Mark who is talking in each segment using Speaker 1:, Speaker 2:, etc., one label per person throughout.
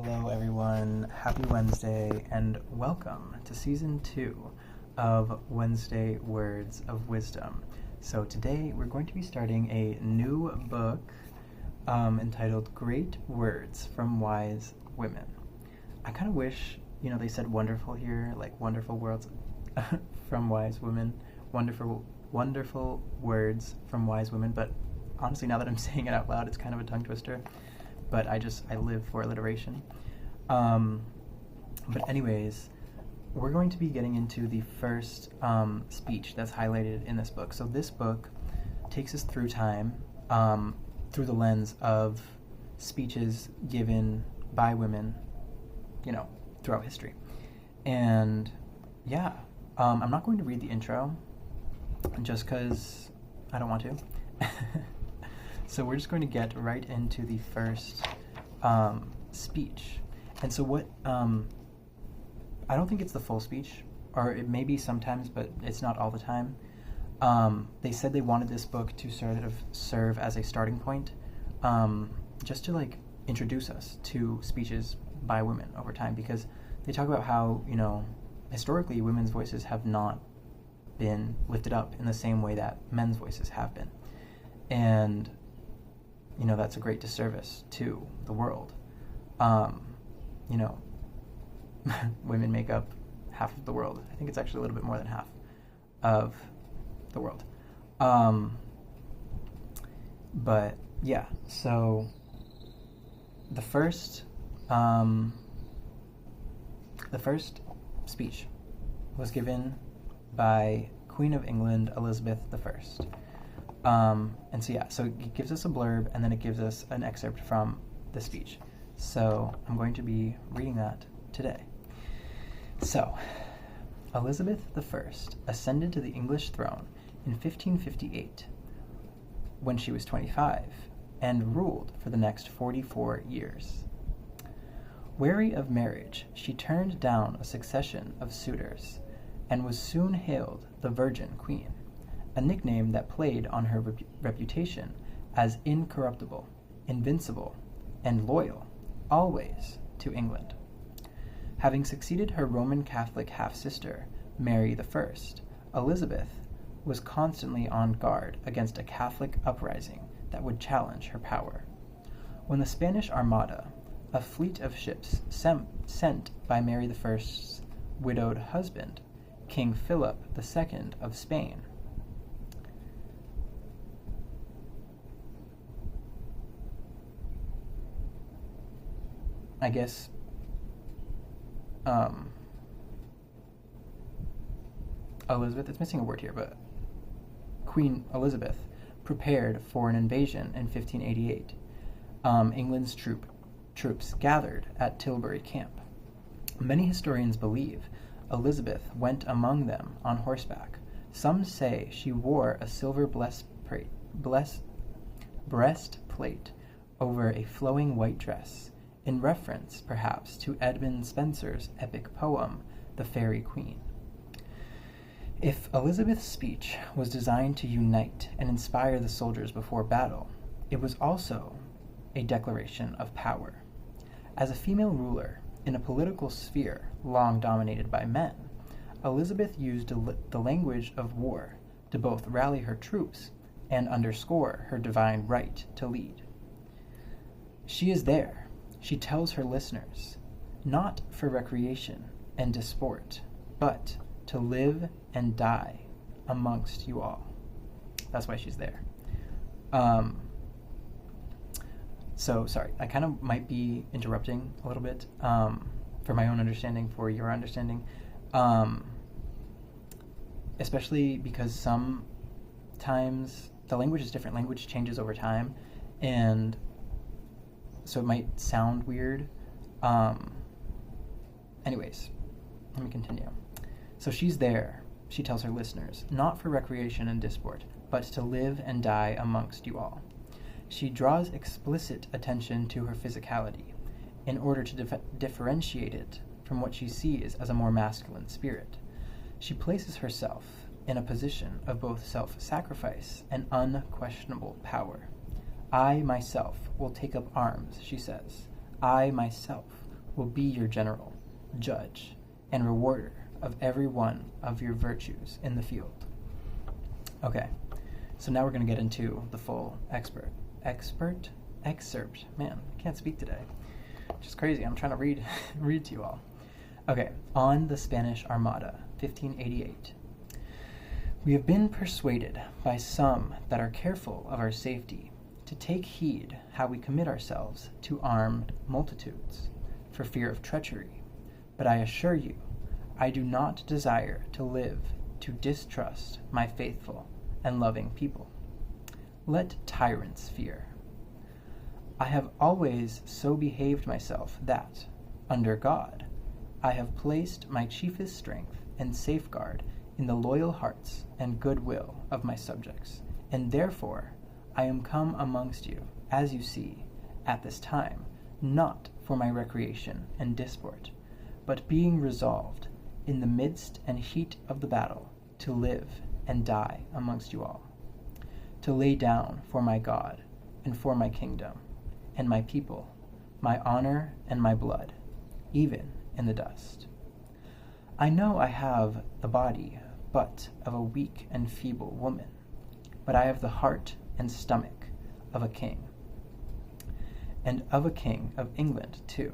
Speaker 1: Hello, everyone. Happy Wednesday, and welcome to season 2 of Wednesday Words of Wisdom. So, today we're going to be starting a new book entitled Great Words from Wise Women. I kind of wish, they said wonderful here, like wonderful words from wise women, wonderful words from wise women, but honestly, now that I'm saying it out loud, it's kind of a tongue twister. But I live for alliteration. But anyways, we're going to be getting into the first speech that's highlighted in this book. So this book takes us through time, through the lens of speeches given by women, throughout history. And yeah, I'm not going to read the intro just because I don't want to. So we're just going to get right into the first speech. And so what, I don't think it's the full speech, or it may be sometimes, but it's not all the time. They said they wanted this book to sort of serve as a starting point, just to introduce us to speeches by women over time, because they talk about how, historically women's voices have not been lifted up in the same way that men's voices have been. And that's a great disservice to the world. Women make up half of the world. I think it's actually a little bit more than half of the world. But yeah, so the first speech was given by Queen of England Elizabeth I. So it gives us a blurb, and then it gives us an excerpt from the speech. So I'm going to be reading that today. So, Elizabeth I ascended to the English throne in 1558, when she was 25, and ruled for the next 44 years. Wary of marriage, she turned down a succession of suitors, and was soon hailed the Virgin Queen, a nickname that played on her reputation as incorruptible, invincible, and loyal, always to England. Having succeeded her Roman Catholic half-sister, Mary I, Elizabeth was constantly on guard against a Catholic uprising that would challenge her power. When the Spanish Armada, a fleet of ships sent by Mary I's widowed husband, King Philip II of Spain, I guess, Elizabeth, it's missing a word here, but Queen Elizabeth prepared for an invasion in 1588. England's troops gathered at Tilbury Camp. Many historians believe Elizabeth went among them on horseback. Some say she wore a silver breastplate over a flowing white dress, in reference, perhaps, to Edmund Spenser's epic poem, The Faerie Queen. If Elizabeth's speech was designed to unite and inspire the soldiers before battle, it was also a declaration of power. As a female ruler in a political sphere long dominated by men, Elizabeth used the language of war to both rally her troops and underscore her divine right to lead. She is there, she tells her listeners, not for recreation and disport, but to live and die amongst you all. That's why she's there. So, sorry, I kind of might be interrupting a little bit for my own understanding, for your understanding, especially because sometimes the language is different. Language changes over time, and so it might sound weird. Anyways, let me continue. So she's there, she tells her listeners, not for recreation and disport, but to live and die amongst you all. She draws explicit attention to her physicality in order to differentiate it from what she sees as a more masculine spirit. She places herself in a position of both self-sacrifice and unquestionable power. I myself will take up arms, she says. I myself will be your general, judge, and rewarder of every one of your virtues in the field. Okay, so now we're going to get into the full excerpt. Man, I can't speak today. Just crazy. I'm trying to read to you all. Okay, on the Spanish Armada, 1588. We have been persuaded by some that are careful of our safety to take heed how we commit ourselves to armed multitudes, for fear of treachery. But I assure you, I do not desire to live to distrust my faithful and loving people. Let tyrants fear. I have always so behaved myself that, under God, I have placed my chiefest strength and safeguard in the loyal hearts and good will of my subjects, and therefore I am come amongst you, as you see, at this time, not for my recreation and disport, but being resolved, in the midst and heat of the battle, to live and die amongst you all, to lay down for my God and for my kingdom and my people, my honor and my blood, even in the dust. I know I have the body but of a weak and feeble woman, but I have the heart and stomach of a king, and of a king of England too.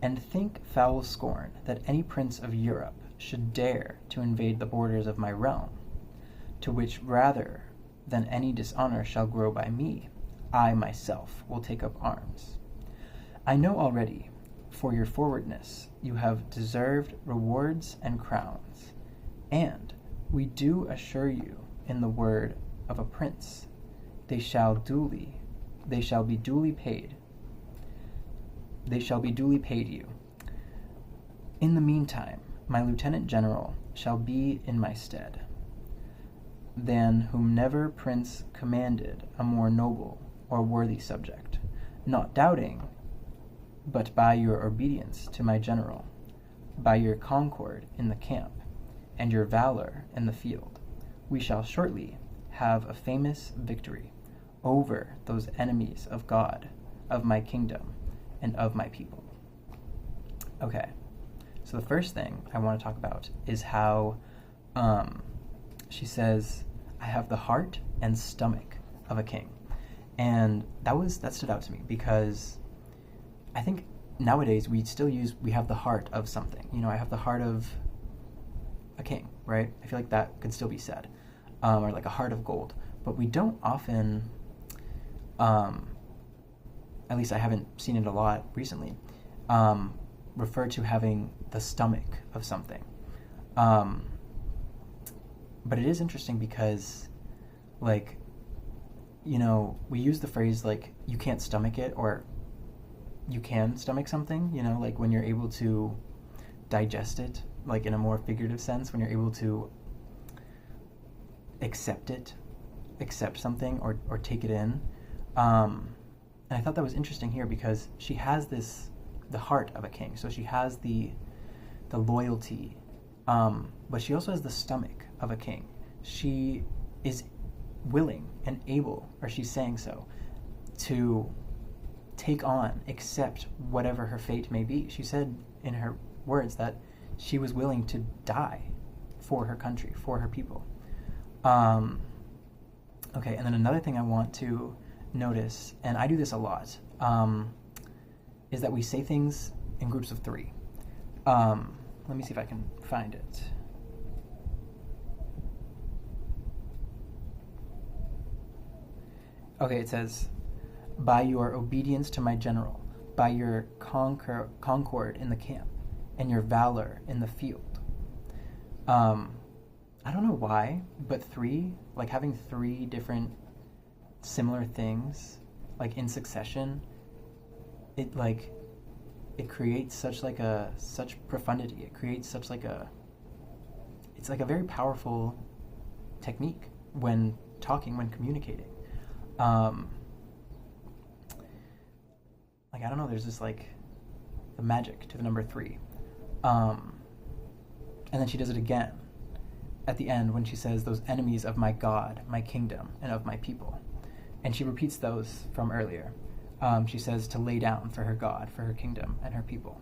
Speaker 1: And think foul scorn that any prince of Europe should dare to invade the borders of my realm, to which rather than any dishonor shall grow by me, I myself will take up arms. I know already, for your forwardness, you have deserved rewards and crowns, and we do assure you, in the word of a prince, they shall be duly paid you. In the meantime, my lieutenant general shall be in my stead, than whom never prince commanded a more noble or worthy subject, not doubting, but by your obedience to my general, by your concord in the camp, and your valor in the field, we shall shortly have a famous victory over those enemies of God, of my kingdom, and of my people. Okay, so the first thing I want to talk about is how she says, I have the heart and stomach of a king. And that stood out to me because I think nowadays we have the heart of something. You know, I have the heart of a king, right? I feel like that could still be said. Or like a heart of gold. But we don't often, at least I haven't seen it a lot recently, refer to having the stomach of something. But it is interesting because, like, you know, we use the phrase, like, you can't stomach it, or you can stomach something, you know, like when you're able to digest it, like in a more figurative sense, when you're able to accept something or take it in. And I thought that was interesting here because she has the heart of a king. So she has the loyalty, but she also has the stomach of a king. She is willing and able, or she's saying so, to accept whatever her fate may be. She said in her words that she was willing to die for her country, for her people. Okay, and then another thing I want to notice, and I do this a lot, is that we say things in groups of three. Let me see if I can find it. Okay, it says, by your obedience to my general, by your concord in the camp, and your valor in the field. I don't know why, but having three different similar things, like in succession, it creates such profundity. It creates it's like a very powerful technique when talking, when communicating. I don't know, there's this the magic to the number 3. And then she does it again at the end when she says, those enemies of my God, my kingdom, and of my people. And she repeats those from earlier. She says to lay down for her God, for her kingdom and her people.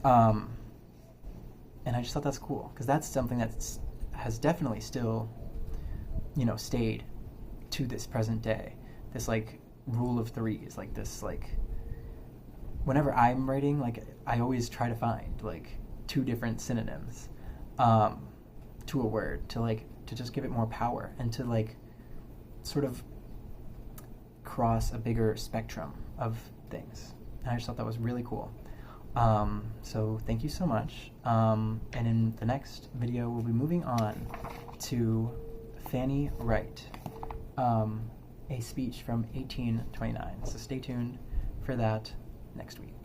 Speaker 1: And I just thought that's cool, because that's something that has definitely still, stayed to this present day. This like rule of threes, like this like. Whenever I'm writing, like I always try to find like two different synonyms to a word to just give it more power and to like sort of cross a bigger spectrum of things. And I just thought that was really cool. So thank you so much. And in the next video, we'll be moving on to Fanny Wright, a speech from 1829. So stay tuned for that next week.